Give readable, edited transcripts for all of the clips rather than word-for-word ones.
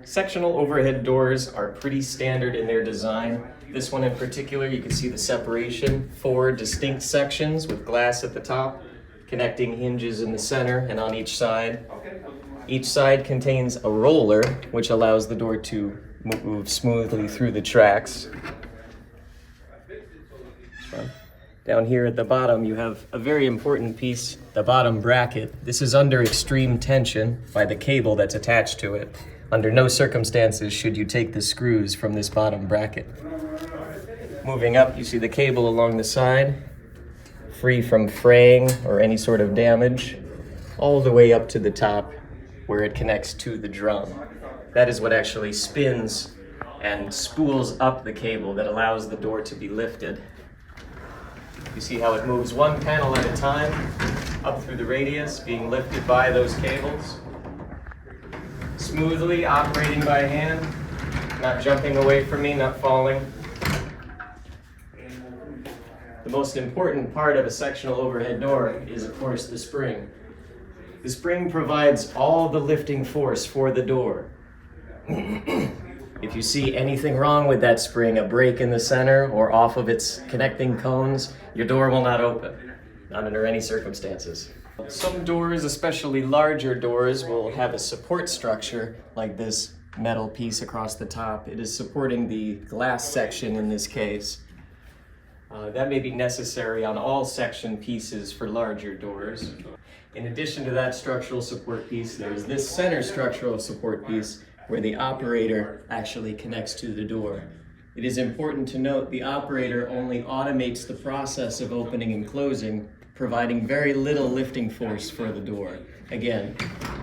Sectional overhead doors are pretty standard in their design. This one in particular, you can see the separation, 4 distinct sections with glass at the top, connecting hinges in the center and on each side. Each side contains a roller, which allows the door to move smoothly through the tracks. Down here at the bottom, you have a very important piece, the bottom bracket. This is under extreme tension by the cable that's attached to it. Under no circumstances should you take the screws from this bottom bracket. Moving up, you see the cable along the side, free from fraying or any sort of damage, all the way up to the top where it connects to the drum. That is what actually spins and spools up the cable that allows the door to be lifted. You see how it moves one panel at a time up through the radius, being lifted by those cables. Smoothly operating by hand, not jumping away from me, not falling. The most important part of a sectional overhead door is, of course, the spring. The spring provides all the lifting force for the door. If you see anything wrong with that spring, a break in the center or off of its connecting cones, your door will not open, not under any circumstances. Some doors, especially larger doors, will have a support structure like this metal piece across the top. It is supporting the glass section in this case. That may be necessary on all section pieces for larger doors. In addition to that structural support piece, there's this center structural support piece where the operator actually connects to the door. It is important to note the operator only automates the process of opening and closing, providing very little lifting force for the door. Again,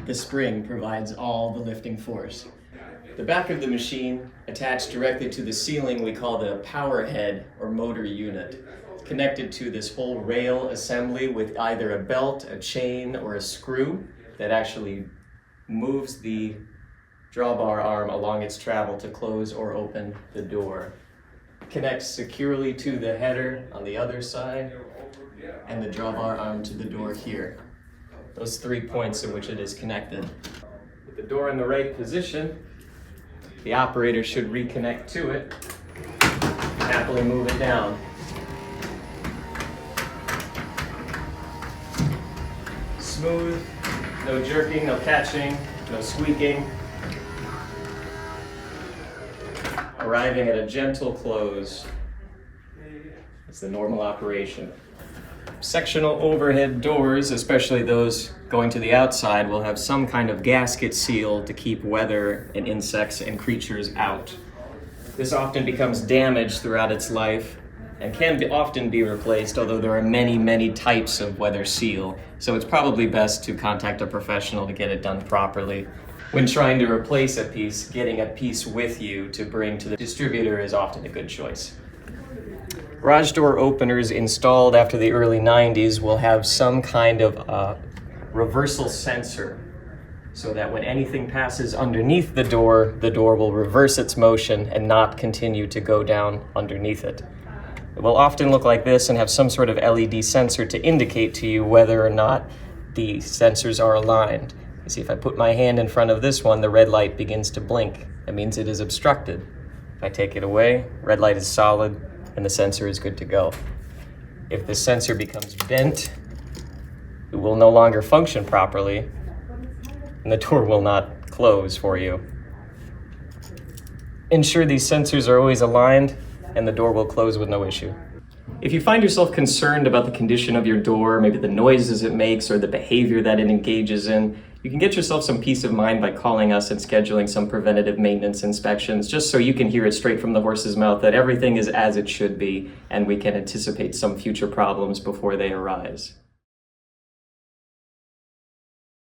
the spring provides all the lifting force. The back of the machine, attached directly to the ceiling, we call the power head or motor unit. It's connected to this whole rail assembly with either a belt, a chain, or a screw that actually moves the drawbar arm along its travel to close or open the door. Connects securely to the header on the other side and the drawbar arm to the door here. Those 3 points in which it is connected. With the door in the right position, the operator should reconnect to it and happily move it down. Smooth, no jerking, no catching, no squeaking. Arriving at a gentle close. It's the normal operation. Sectional overhead doors, especially those going to the outside, will have some kind of gasket seal to keep weather and insects and creatures out. This often becomes damaged throughout its life and can often be replaced, although there are many types of weather seal. So it's probably best to contact a professional to get it done properly. When trying to replace a piece, getting a piece with you to bring to the distributor is often a good choice. Garage door openers installed after the early 90s will have some kind of reversal sensor so that when anything passes underneath the door will reverse its motion and not continue to go down underneath it. It will often look like this and have some sort of LED sensor to indicate to you whether or not the sensors are aligned. You see, if I put my hand in front of this one, the red light begins to blink. That means it is obstructed. If I take it away, red light is solid and the sensor is good to go. If the sensor becomes bent, it will no longer function properly and the door will not close for you. Ensure these sensors are always aligned and the door will close with no issue. If you find yourself concerned about the condition of your door, maybe the noises it makes or the behavior that it engages in, you can get yourself some peace of mind by calling us and scheduling some preventative maintenance inspections, just so you can hear it straight from the horse's mouth that everything is as it should be and we can anticipate some future problems before they arise.